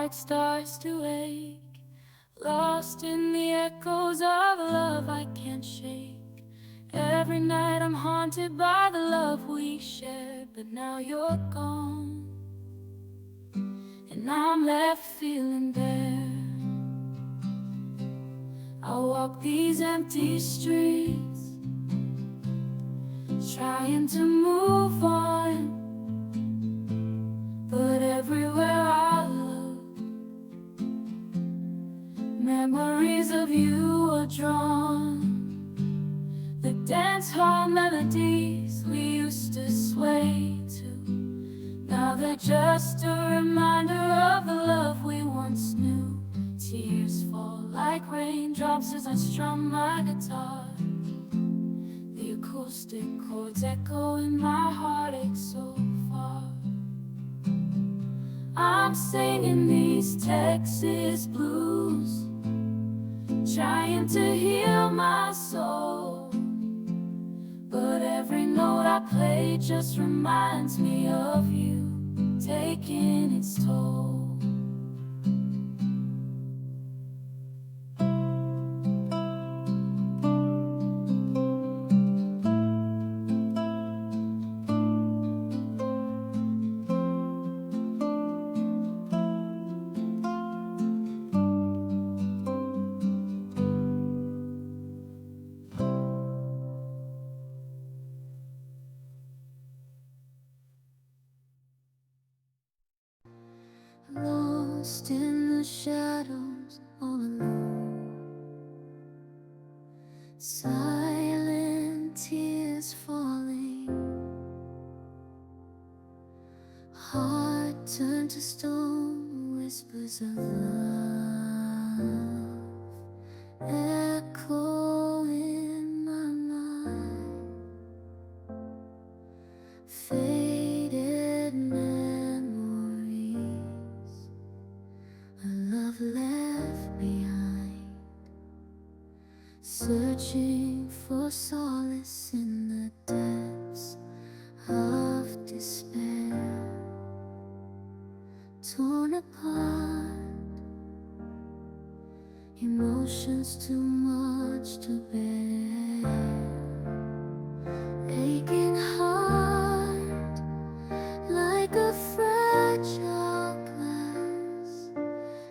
like stars to wake, lost in the echoes of a love I can't shake. Every night I'm haunted by the love we shared, but now you're gone, and I'm left feeling bare. I walk these empty streets, trying to move on, but everywhere I look, memories of you are drawn. The dance hall melodies we used to sway to, now they're just a reminder of the love we once knew. Tears fall like raindrops as I strum my guitar. The acoustic chords echo in my heartache so far. I'm singing these Texas blues, trying to heal my soul, but every note I play just reminds me of you, taking its toll. Lost in the shadows, all alone, silent tears falling, heart turned to stone, whispers of love echo in my mind. Faded memories, a love left behind, searching for solace in the depths of despair. Torn apart, emotions too much to bear. Aching heart, like a fragile glass,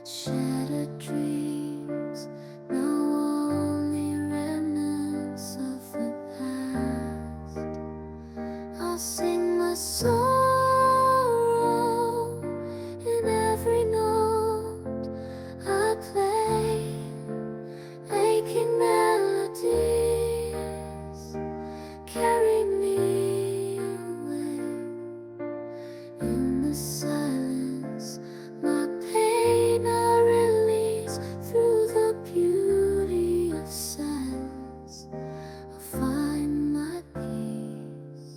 shattered dreams, now only remnants of the past. I'll sing my sorrow in every note I play, aching melodies carry me away. In the silence, my pain I release through the beauty of silence. I find my peace.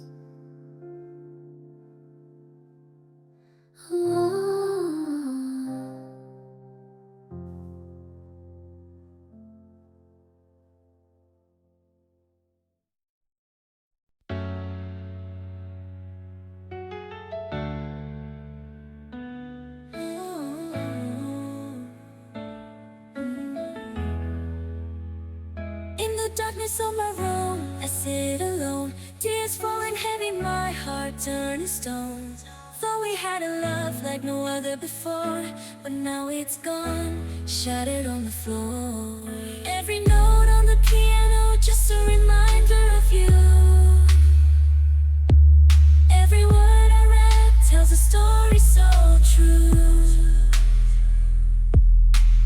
In the darkness of my room, I sit alone, tears falling heavy, my heart turning stone. Thought we had a love like no other before, but now it's gone, shattered on the floor. Every note on the piano, just a reminder of you. Every word I read tells a story so true.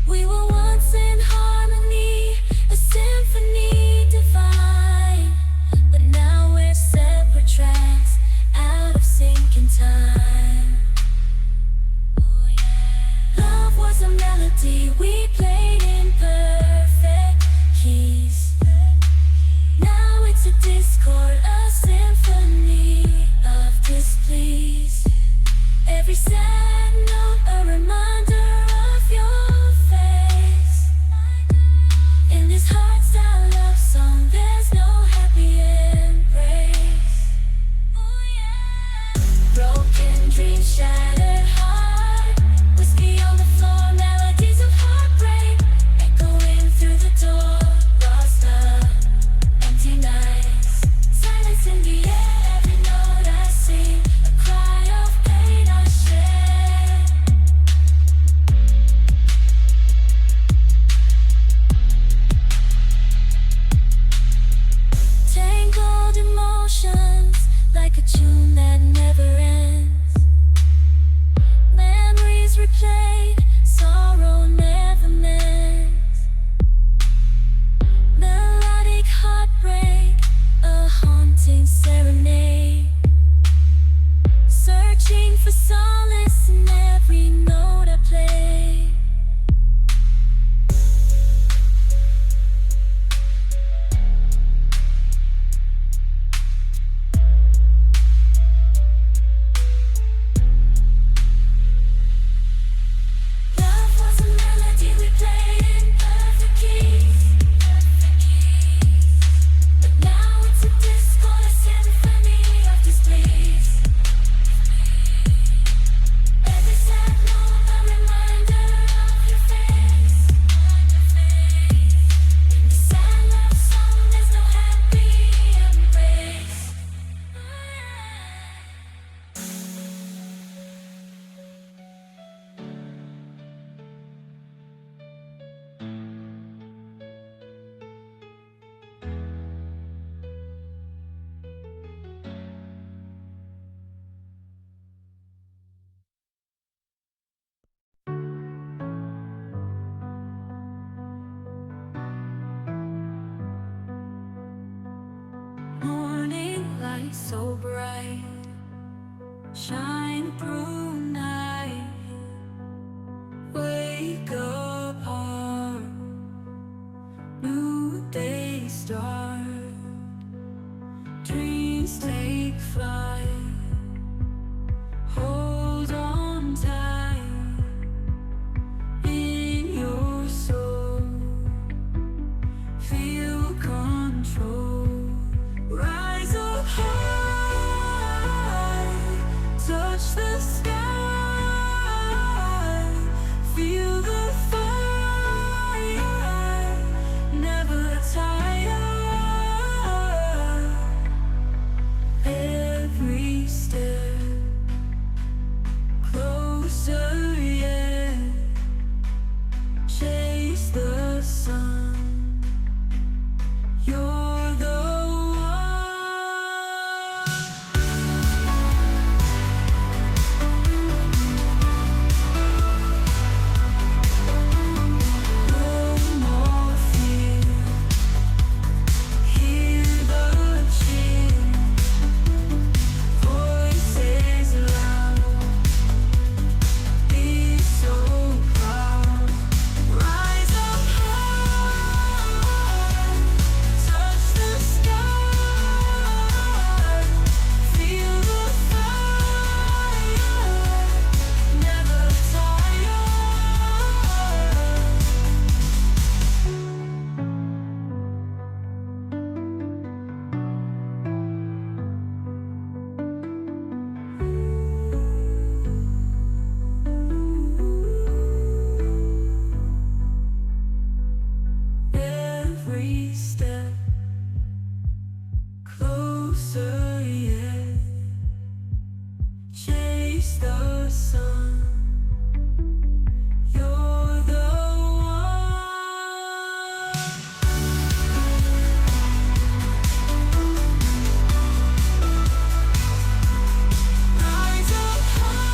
We were once in harmony, a symphony divine, but now we're separate tracks, out of sync in time. Love was a melody we played in perfect keys. Now it's a discord, a symphony of displease. Every sad note a reminder of your face. In this hardstyle love song, there's no happy embrace. Broken dreams, shattered heart, whiskey on the floor. for solace in every note I play. Love was a melody we played in perfect keys. But now it's a discord, a symphony of disbelief. Every sad note, a reminder of your face. In the sad love song, there's no happy embrace. Morning light so bright, shine through night. Wake up heart, new day start. Dreams take flight, hold on tight. In your soul, feel control. Rise up high, touch the sky. Feel the fire, never tire. Every step closer, yeah. Chase the sun. You're the every step closer, yeah. Chase the sun. You're the one. Rise up high,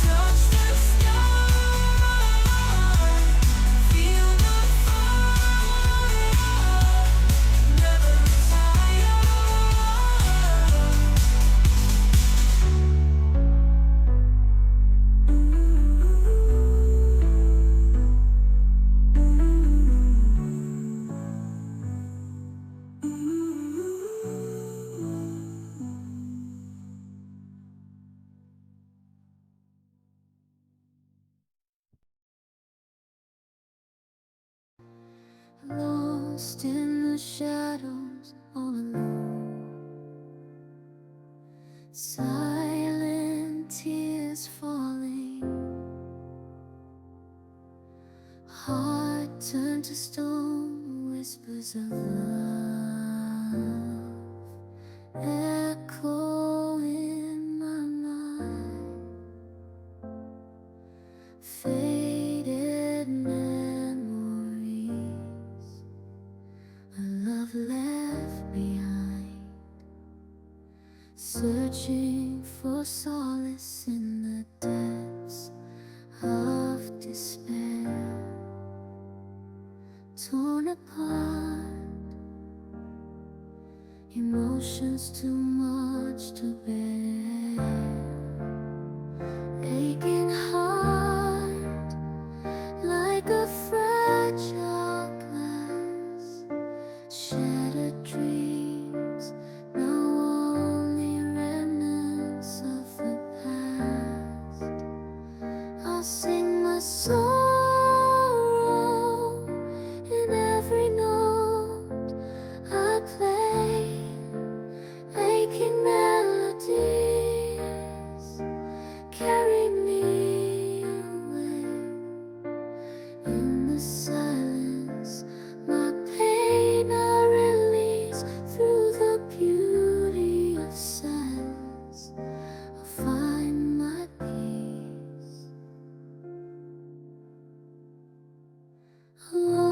touch the sky. Feel the fire, never tire. Lost in the shadows, all alone. Silent tears falling. Heart turned to stone, whispers of love echo in my mind. Faded memories, a love left behind, searching for solace in the depths of despair. Torn apart, emotions too much to bear. sing my sorrow in every note I play, making melodies carry me away. In the silence, my pain I release through the beauty of silence. I find my peace alone.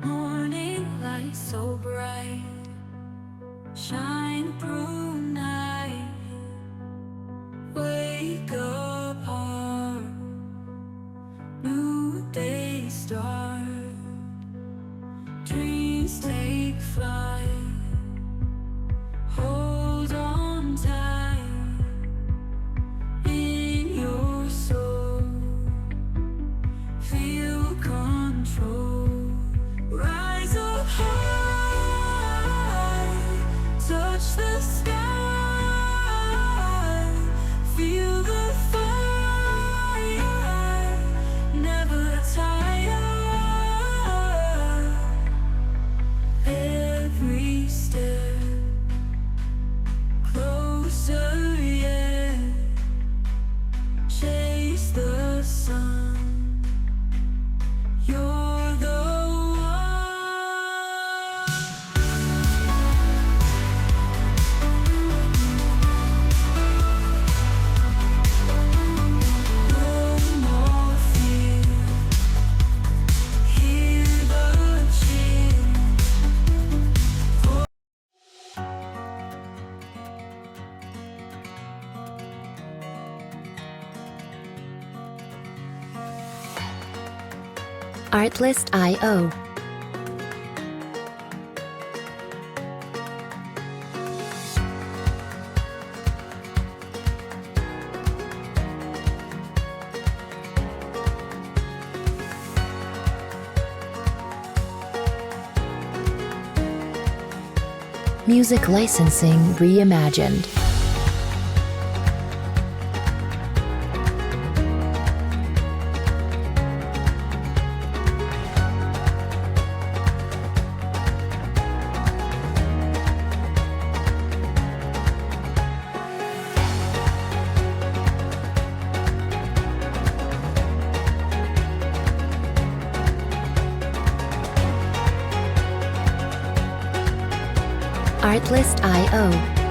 Morning light so bright, shine through night. Wake up, heart, new day start. Dreams take flight, hold on tight in your soul. Feel control. Rise up high, touch the sky, feel the fire, never tire. Every step closer, yeah. Chase the sun. You're the Artlist.io. Music licensing reimagined. Artlist.io.